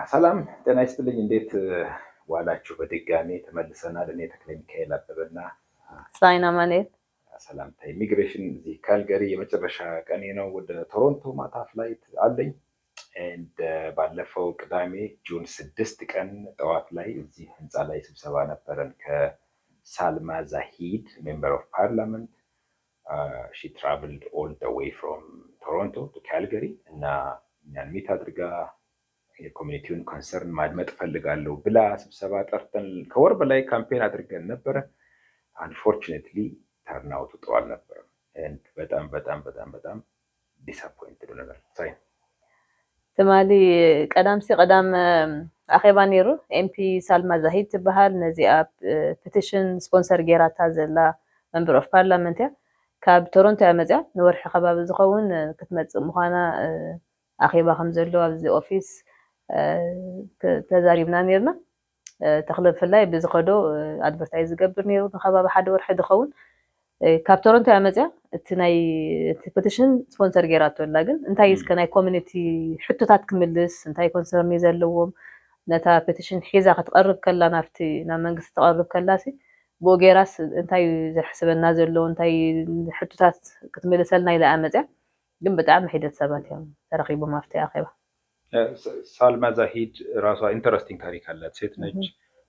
ሰላም ጤና ይስጥልኝ። እንዴት ዋላችሁ? በድጋሚ ተመልሰናል። እኔ ተክለ ሚካኤል አበበና ሳይና ማኔት ሰላምታ ኢሚግሬሽን እዚህ ካልገሪ የመጨረሻ ቀኔ ነው። ወደ ቶሮንቶ ማታ ፍላይት አለኝ። ባለፈው ቅዳሜ ጁን 6 ቀን ጠዋት ላይ እዚህ ህንፃ ላይ ስብሰባ ነበረን ከሳልማ ዛሂድ ሜምበር ኦፍ ፓርላመንት ሺ ትራቭልድ ኦል ዘ ዌይ ፍሮም ቶሮንቶ ቱ ካልገሪ እና እኛን ሚት አድርጋ የኮሚኒቲውን ኮንሰርን ማድመጥ ፈልጋለሁ ብላ ስብሰባ ጠርተን ከወር በላይ ካምፔን አድርገን ነበረ። አንፎርቹኔትሊ ተርናውቱ ጥሩ አልነበረም። በጣም በጣም በጣም በጣም ዲስአፖይንትድ ነበር። ሳይ ትማሊ ቀዳም አኼባ ነይሩ ኤምፒ ሳልማ ዛሂድ ትበሃል ነዚኣ ፔቲሽን ስፖንሰር ጌራታ ዘላ መንበር ኦፍ ፓርላመንት እያ ካብ ቶሮንቶ እያ መፅያ ንወርሒ ከባቢ ዝኸውን ክትመፅእ ምዃና አኼባ ከም ዘሎ ኣብዚ ኦፊስ ተዛሪብና ነርና ተክለ ፍላይ ብዝኸዶ አድቨርታይዝ ዝገብር ነይሩ ንከባቢ ሓደ ወርሒ ዝኸውን ካብ ቶሮንቶ እያ መፅያ እቲ ናይ ፔቲሽን ስፖንሰር ጌራቶ ኣላ ግን እንታይ እስከ ናይ ኮሚኒቲ ሕቶታት ክምልስ እንታይ ኮንሰርን ዘለዎም ነታ ፔቲሽን ሒዛ ክትቀርብ ከላ ናብቲ ናብ መንግስቲ ትቀርብ ከላሲ ብኡ ጌራስ እንታይ ዘሕስበና ዘሎ እንታይ ሕቶታት ክትምልሰልና ኢላ መፅያ ግን ብጣዕሚ ሒደት ሰባት እዮም ተረኺቦም ኣብቲ ኣኼባ። ሳልማ ዛሂድ ራሷ ኢንተረስቲንግ ታሪክ አላት። ሴት ነች፣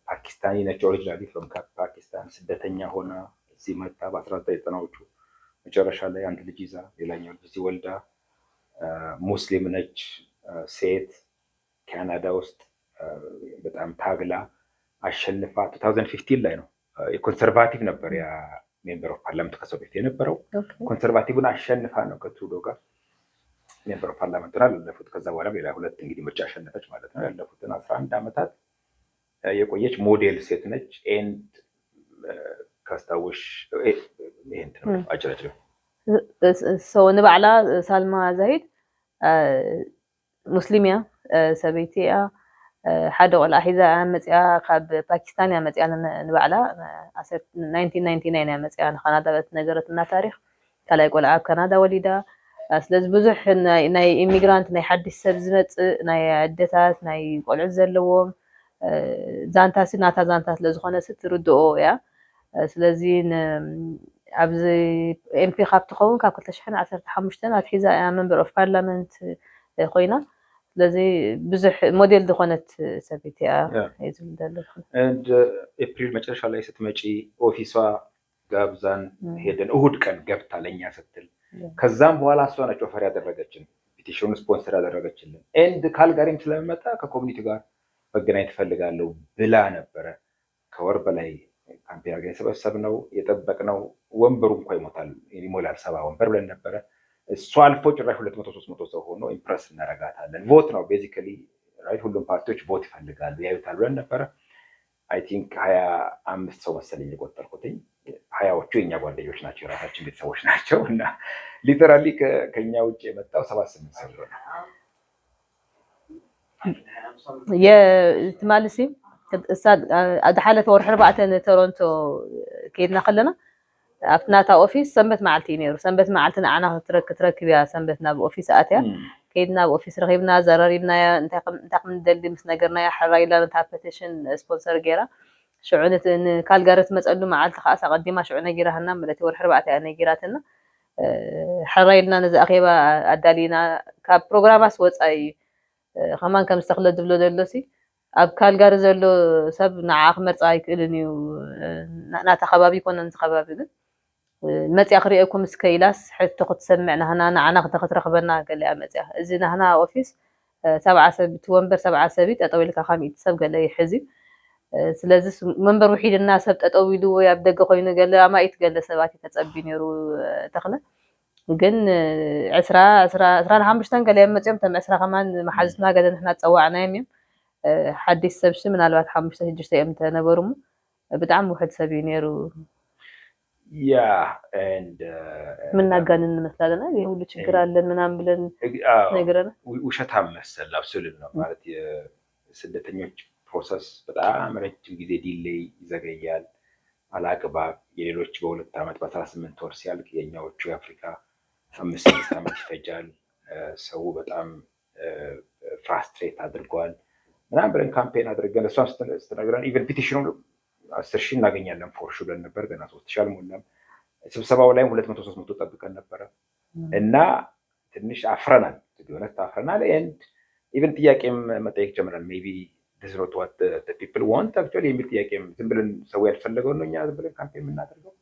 ፓኪስታኒ ነች። ኦሪጂናሊ ፍሮም ፓኪስታን ስደተኛ ሆና እዚህ መጣ በ1990ዎቹ መጨረሻ ላይ አንድ ልጅ ይዛ ሌላኛው ልጅ እዚህ ወልዳ ሙስሊም ነች፣ ሴት ካናዳ ውስጥ በጣም ታግላ አሸንፋ 2015 ላይ ነው የኮንሰርቫቲቭ ነበር ያ ሜምበር ኦፍ ፓርላመንት ከሰው በፊት የነበረው ኮንሰርቫቲቭን አሸንፋ ነው ከትሩዶ ጋር ሜምበር ኦፍ ፓርላመንት ያለፉት። ከዛ በኋላ ሌላ ሁለት እንግዲህ ምርጫ አሸነፈች ማለት ነው። ያለፉትን 11 ዓመታት የቆየች ሞዴል ሴት ነች። ኤንድ ካስታውሽ ይሄን ነው አጭራጭ ሰው ንባዕላ ሳልማ ዛሂድ ሙስሊምያ ሰበይቲያ ሓደ ቆልዓ ሒዛ መፅያ ካብ ፓኪስታን እያ መፅያ ንባዕላ 1999 እያ መፅያ ንካናዳ ነገረትና ታሪክ ካልኣይ ቆልዓ ኣብ ካናዳ ወሊዳ ስለዚ ብዙሕ ናይ ኢሚግራንት ናይ ሓድሽ ሰብ ዝመፅእ ናይ ኣዴታት ናይ ቆልዑት ዘለዎም ዛንታሲ ናታ ዛንታ ስለዝኾነ ትርድኦ እያ። ስለዚ ኣብዚ ኤምፒ ካብ ትኸውን ካብ 2015 ኣትሒዛ እያ መንበር ኦፍ ፓርላመንት ኮይና ስለዚ ብዙሕ ሞዴል ዝኾነት ሰበይቲ እያ ዝብል ዘሎ ኤፕሪል መጨረሻ ላይ ስትመጪ ኦፊሷ ጋብዛን ሄደን እሁድ ቀን ገብታ ለኛ ስትል ከዛም በኋላ እሷ ነች ኦፈር ያደረገችን ፔቲሽኑ ስፖንሰር ያደረገችልን ኤንድ ካልጋሪም ስለመጣ ከኮሚኒቲ ጋር መገናኘት ፈልጋለሁ ብላ ነበረ። ከወር በላይ ካምፔን አድርገን የሰበሰብነው የጠበቅነው ወንበሩ እንኳን ይሞላል 70 ወንበር ብለን ነበረ። እሷ አልፎ ጭራሽ 200-300 ሰው ሆኖ ኢምፕረስ እናረጋታለን። ቮት ነው ቤዚካሊ ራይት፣ ሁሉም ፓርቲዎች ቮት ይፈልጋሉ ያዩታል ብለን ነበረ። አይ ቲንክ 25 ሰው መሰለኝ የቆጠርኩትኝ። 20ዎቹ የኛ ጓደኞች ናቸው፣ የራሳችን ቤተሰቦች ናቸው እና ሊተራሊ ከኛ ውጭ የመጣው 78 ሰው ነው። የትማልሲ ኣድሓለፈ ወርሒ 4 ቶሮንቶ ከይድና ከለና ኣብትናታ ኦፊስ ሰንበት መዓልቲ ነይሩ። ሰንበት መዓልቲ ንዓና ክትረክብ እያ ሰንበት ናብ ኦፊስ ኣትያ ከይድና ኣብ ኦፊስ ረኺብና ዘራሪብና እንታይ ከም እንደሊ ምስ ነገርና ሓራይላ ነታ ፔቲሽን ስፖንሰር ጌራ ሽዑ ካልጋሪ ትመፀሉ መዓልቲ ከዓ ተቐዲማ ሽዑ ነጊራህና ማለት ወርሒ 4 እያ ነጊራትና ሓራይልና ነዚ ኣኼባ ኣዳሊና ካብ ፕሮግራማስ ወፃኢ ከማን ከም ዝተኽለ ዝብሎ ዘሎሲ ኣብ ካልጋሪ ዘሎ ሰብ ንዓ ክመርፃ ኣይክእልን እዩ ናታ ከባቢ ይኮነን ዝኸባቢ ግን መፅያ ክሪአኩም እስከኢላስ ሕቶ ክትሰምዕ ንዓና ክትረኽበና ገለ እያ መፅያ እዚ ናህና ኦፊስ 70 ሰብ ወንበር 70 ሰብ ጠጠው ኢልካ 100 ሰብ ገለ ይሕዚ። ስለዚ መንበር ውሒድና ሰብ ጠጠው ኢሉ ወይ ኣብ ደገ ኮይኑ ገለ ኣማኢት ገለ ሰባት ተፀቢ ነይሩ ተኽለ ግን 25 ገለ መፅኦም ተም 10 ከማን መሓዝትና ገለ ንሕና ፀዋዕናዮም እዮም ሓድሽ ሰብሽ ምናልባት 5-6 እዮም ተነበሩ ብጣዕሚ ውሕድ ሰብ እዩ ነይሩ። ያ ኤንድ ምናጋንን እንመስላለን ይሄ ሁሉ ችግር አለን ምናምን ብለን ነገርና ውሸታም መሰል አብሶሉት ነው ማለት የስደተኞች ፕሮሰስ በጣም ረጅም ጊዜ ዲሌይ ይዘገያል። አላግባብ የሌሎች በ2 ዓመት በ18 ወር ሲያልቅ የኛዎቹ የአፍሪካ 5 ዓመት ይፈጃል። ሰው በጣም ፍራስትሬት አድርጓል። ምናምን ብለን ካምፔን አድርገን እሷን ስትነግረን ኢቨን ፒቲሽኑ 10,000 እናገኛለን ፎር ሹር ብለን ነበር። ገና 3,000 አልሞላም። ስብሰባው ላይም 200-300 ጠብቀን ነበረ እና ትንሽ አፍረናል። ቢሆነት አፍረናል። ኤንድ ኢቨን ጥያቄም መጠየቅ ጀምረን ሜይ ቢ this is not what the people want actually የሚል ጥያቄም ዝም ብለን ሰው ያልፈለገው ነው እኛ ዝም ብለን ካምፔን የምናደርገው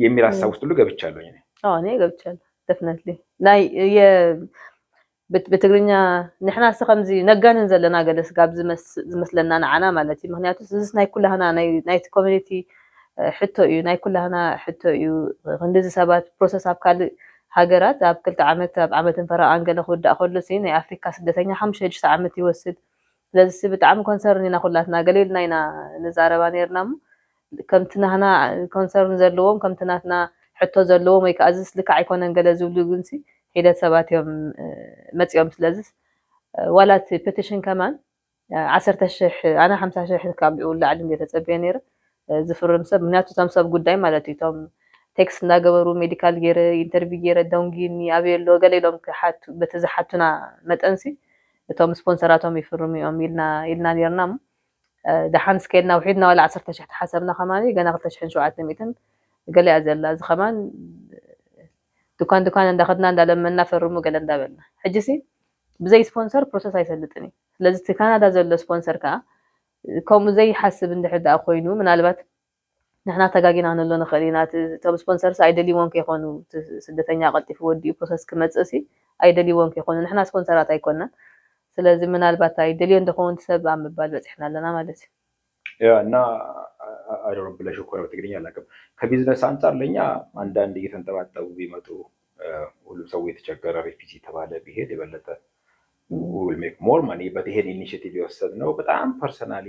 የሚል ሀሳብ ውስጥ ሁሉ ገብቻለሁ እኔ። እኔ ገብቻለሁ ዴፊኒትሊ ናይ በትግርኛ ንሕና ከምዚ ነጋንን ዘለና ገለስ ጋብ ዝመስለና ንዓና ማለት እዩ። ምክንያቱ እዚ ናይ ኩላህና ናይቲ ኮሚኒቲ ሕቶ እዩ፣ ናይ ኩላህና ሕቶ እዩ። ክንዲዚ ሰባት ፕሮሰስ ኣብ ካልእ ሃገራት ኣብ 2 ዓመት ኣብ ዓመትን ፈረቓን ገለ ክውዳእ ከሎ ናይ ኣፍሪካ ስደተኛ 5-6 ዓመት ይወስድ። ስለዚ ብጣዕሚ ኮንሰርን ኢና ኩላትና ገሊልና ኢና ንዛረባ ነርና ሞ ከምቲ ናህና ኮንሰርን ዘለዎም ከምቲ ናትና ሕቶ ዘለዎም ወይ ከዓ እዚ ልክዕ ኣይኮነን ገለ ዝብሉ ግን ሂደት ሰባት እዮም መፅኦም። ስለዚ ዋላት ፔቲሽን ከማን 10,000 ኣነ 50,000 ካብ ላዕሊ ተፀበየ ነይረ ዝፍርም ሰብ ምክንያቱ እቶም ሰብ ጉዳይ ማለት እዩ እቶም ቴክስት እናገበሩ ሜዲካል ገይረ ኢንተርቪው ገይረ ደውንጊኒ ኣብየሎ ገለ ኢሎም በቲ ዝሓቱና መጠንሲ እቶም ስፖንሰራቶም ይፍርሙ እዮም ኢልና ነርና ሞ ደሓን ስኬድና ውሒድና ዋላ 10,000 ተሓሰብና ከማኒ ገና 2,700 ገለ እያ ዘላ እዚ ከማን ዱካን እንዳኸድና እንዳለመና ፈርሙ ገለ እንዳበልና ሕጂሲ ብዘይ ስፖንሰር ፕሮሰስ ኣይሰልጥን እዩ። ስለዚ እቲ ካናዳ ዘሎ ስፖንሰር ከዓ ከምኡ ዘይሓስብ እንድሕር ዳኣ ኮይኑ ምናልባት ንሕና ተጋጊና ክንህሎ ንኽእል ኢና። እቶም ስፖንሰርስ ኣይደልይዎን ከይኾኑ ስደተኛ ቀልጢፉ ወዲኡ ፕሮሰስ ክመፅእ ኣይደልይዎን ከይኾኑ ንሕና ስፖንሰራት ኣይኮንናን። ስለዚ ምናልባት ኣይደልዮ እንደኸውን ሰብ ኣብ ምባል በፂሕና ኣለና ማለት እዩ። እና አይዶን ብለሽ እኮ ነው በትግርኛ አላውቅም። ከቢዝነስ አንጻር ለኛ አንዳንድ እየተንጠባጠቡ ቢመጡ ሁሉም ሰው የተቸገረ ሬፊጂ ተባለ ቢሄድ የበለጠ will make more money but ይሄን ኢኒሺየቲቭ የወሰድነው በጣም ፐርሰናሊ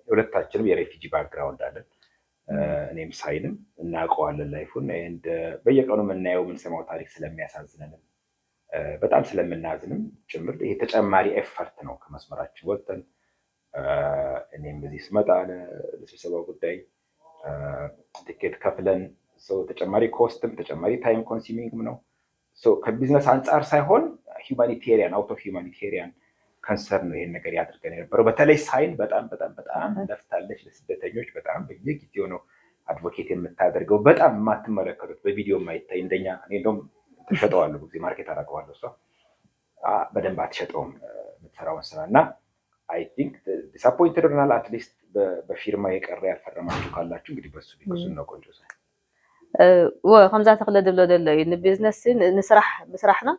ሁለታችንም የሬፊጂ ባክግራውንድ አለን። እኔም ሳይንም እናውቀዋለን ላይፉን ኤንድ በየቀኑ የምናየው የምንሰማው ታሪክ ስለሚያሳዝነንም በጣም ስለምናዝንም ጭምር ይሄ ተጨማሪ ኤፈርት ነው ከመስመራችን ወጥተን እኔም እዚህ ስመጣ ለስብሰባው ጉዳይ ቲኬት ከፍለን ተጨማሪ ኮስትም ተጨማሪ ታይም ኮንሱሚንግም ነው። ከቢዝነስ አንጻር ሳይሆን ሂውማኒቴሪያን አውት ኦፍ ሂውማኒቴሪያን ከንሰርን ነው ይሄን ነገር ያድርገን የነበረው። በተለይ ሳይን በጣም ለፍታለች ለስደተኞች በጣም በየጊዜው ነው አድቮኬት የምታደርገው። በጣም የማትመለከቱት በቪዲዮ የማይታይ እንደኛ እኔ እንደውም ተሸጠዋለሁ ጊዜ ማርኬት አደርገዋለሁ። እሷ በደንብ አትሸጠውም የምትሰራውን ስራ እና አይ ቲንክ ዲስአፖይንትድ ሆናል። አትሊስት በፊርማ የቀረ ያልፈረማችሁ ካላችሁ እንግዲህ በሱ ቢክሱን ነው ቆንጆ ሳይ ከምዛ ተክለ ድብሎ ደሎ እዩ ንቢዝነስ ምስራሕና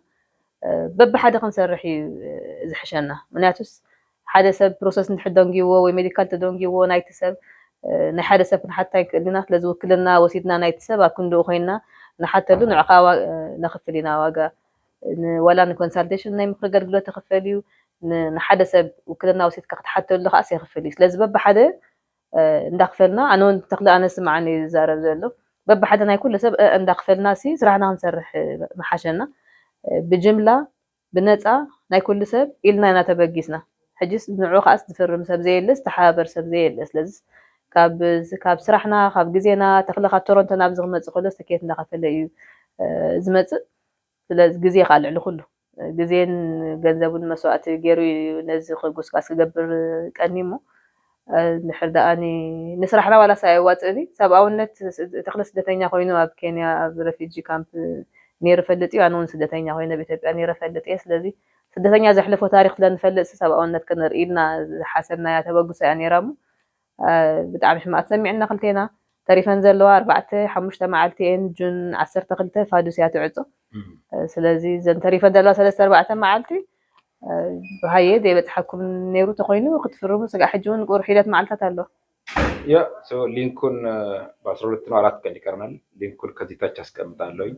በብሓደ ክንሰርሕ እዩ ዝሕሸና። ምክንያቱስ ሓደ ሰብ ፕሮሰስ እንድሕደንጊዎ ወይ ሜዲካል ተደንጊዎ ናይቲ ሰብ ናይ ሓደ ሰብ ክንሓታ ይክእልና። ስለዚ ውክልና ወሲድና ናይቲ ሰብ ኣብ ክንድኡ ኮይና ንሓተሉ ንዕኻ ነኽፍል ኢና ዋጋ ዋላ ንኮንሳልቴሽን ናይ ምክሪ ኣገልግሎት ተኽፈል እዩ። ንሓደ ሰብ ውክልና ወሲድካ ክትሓተሉ ከዓ ይኽፈል እዩ። ስለዚ በብሓደ እንዳክፈልና ኣነ እውን ተክለ ኣነስማዓኒ ዝዛረብ ዘሎ በብሓደ ናይ ኩሉ ሰብ እንዳክፈልና ስራሕና ክንሰርሕ መሓሸና ብጅምላ ብነፃ ናይ ኩሉ ሰብ ኢልና ኢና ተበጊስና። ሕጂስ ንዕኡ ከዓስ ዝፍርም ሰብ ዘየለ ዝተሓባበር ሰብ ዘየለ። ስለዚ ካብ ስራሕና ካብ ግዜና ተክለ ካብ ቶሮንቶ ናብዚ ክመፅእ ከሎ ትኬት እንዳኸፈለ እዩ ዝመፅእ። ስለዚ ግዜ ከዓ ልዕሊ ኩሉ ግዜን ገንዘቡን መስዋዕቲ ገይሩ ነዚ ክጉስቃስ ክገብር ቀኒ እሞ ድሕር ደኣኒ ንስራሕና ዋላ ሳይዋፅእኒ ሰብኣውነት ተክለ ስደተኛ ኮይኑ ኣብ ኬንያ ኣብ ረፊጂ ካምፕ ነይሩ ፈልጥ እዩ። ኣነ እውን ስደተኛ ኮይነ ብኢትዮጵያ ነይረ ፈልጥ እየ። ስለዚ ስደተኛ ዘሕልፎ ታሪክ ስለንፈልጥ ሰብኣውነት ክንርኢ ኢልና ዝሓሰብናያ ተበግሶ እያ ነይራ እሞ ብጣዕሚ ሕማቅ ሰሚዕና ክልቴና ተሪፈን ዘለዋ 4-5 መዓልቲ እየን ጁን 12 ፋዱስ እያ ትዕፆ። ስለዚ ዘን ተሪፈን ዘለዋ 3-4 መዓልቲ ሃየ ዘይበፅሓኩም ነይሩ ተኮይኑ ክትፍርሙ ስጋዕ ሕጂ እውን ቁር ሒደት መዓልታት ኣሎ። ያ ሊንኩን በ12 ነው 4 ቀን ይቀርናል። ሊንኩን ከዚህ ታች አስቀምጣለሁ።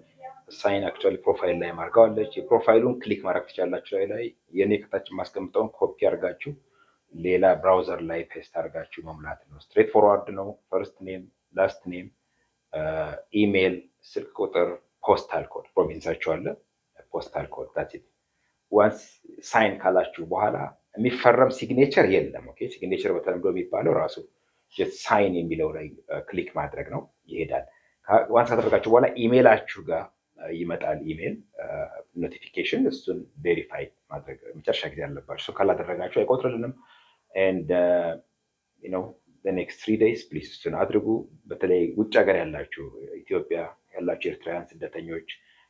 ሳይን አክቹዋሊ ፕሮፋይል ላይ ማርጋዋለች። የፕሮፋይሉን ክሊክ ማድረግ ትችላላችሁ። ላይ የኔ ከታች ማስቀምጠውን ኮፒ አድርጋችሁ ሌላ ብራውዘር ላይ ፔስት አድርጋችሁ መሙላት ነው። ስትሬት ፎርዋርድ ነው። ፈርስት ኔም፣ ላስት ኔም፣ ኢሜል፣ ስልክ ቁጥር፣ ፖስታል ኮድ ፕሮቪንሳችሁ አለ ፖስታል ኮድ ዳት ኢት። ዋንስ ሳይን ካላችሁ በኋላ የሚፈረም ሲግኔቸር የለም። ኦኬ ሲግኔቸር በተለምዶ የሚባለው ራሱ ጀስት ሳይን የሚለው ላይ ክሊክ ማድረግ ነው፣ ይሄዳል። ዋንስ ካደረጋችሁ በኋላ ኢሜላችሁ ጋር ይመጣል። ኢሜል ኖቲፊኬሽን እሱን ቬሪፋይ ማድረግ መጨረሻ ጊዜ አለባችሁ። ካላደረጋችሁ አይቆጥርልንም። and you know the next 3 days please እሱን አድርጉ። በተለይ ውጭ ሀገር ያላችሁ ኢትዮጵያ ያላችሁ ኤርትራውያን ስደተኞች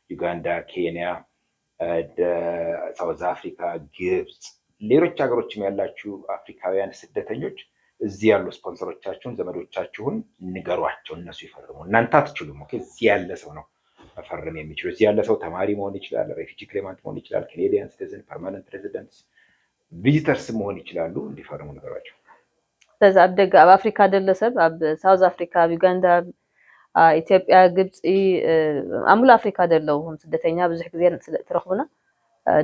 ዩጋንዳ፣ ኬንያ፣ ሳውዝ አፍሪካ፣ ግብጽ፣ ሌሎች ሀገሮችም ያላችሁ አፍሪካውያን ስደተኞች እዚህ ያሉ ስፖንሰሮቻችሁን ዘመዶቻችሁን ንገሯቸው፣ እነሱ ይፈርሙ። እናንተ አትችሉም። ኦኬ እዚህ ያለ ሰው ነው መፈረም የሚችለው። እዚህ ያለ ሰው ተማሪ መሆን ይችላል፣ ሬፊጂ ክሌማንት መሆን ይችላል፣ ካናዲያን ሲቲዝን፣ ፐርማነንት ሬዚደንትስ፣ ቪዚተርስ መሆን ይችላሉ። እንዲፈርሙ ንገሯቸው። ስለዚህ ኣብ ደገ ኣብ ኣፍሪካ ደሎ ሰብ ኣብ ሳውዝ ኣፍሪካ፣ ኣብ ዩጋንዳ፣ ኢትዮጵያ፣ ግብፂ ኣብ ሙሉእ ኣፍሪካ ደለዉ ስደተኛ ብዙሕ ግዜ ትረኽቡና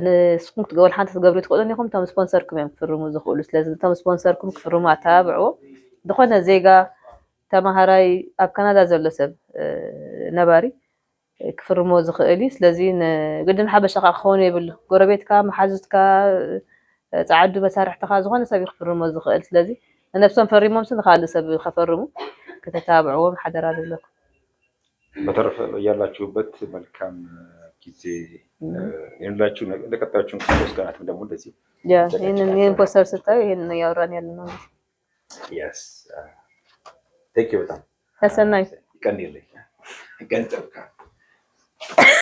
ንስኩም ክትገብሩ ሓንቲ ትገብሩ ትኽእሉ ኢኹም። እቶም ስፖንሰርኩም እዮም ክፍርሙ ዝኽእሉ። ስለዚ እቶም ስፖንሰርኩም ክፍርሙ ኣተባብዕዎ። ዝኾነ ዜጋ ተማሃራይ ኣብ ካናዳ ዘሎ ሰብ ነባሪ ክፍርሞ ዝኽእል እዩ። ስለዚ ግድን ሓበሻኻ ክኸውን የብሉ ጎረቤትካ፣ መሓዙትካ፣ ፃዓዱ መሳርሕትኻ ዝኾነ ሰብ ክፍርሞ ዝኽእል። ስለዚ ነፍሶም ፈሪሞም ንኻልእ ሰብ ከፈርሙ ከተታብዕዎም ሓደራ ኣለኩም። በተረፈ ያላችሁበት መልካም ጊዜ ይሁንላችሁ። ለቀጣዮቹን 3 ቀናትም ደግሞ እንደዚህ ይህንን ፖስተር ስታዩ ይህንን እያወራን ያለ ነው። yes thank you በጣም ተሰናይ ቀን ይለኝ ገንዘብ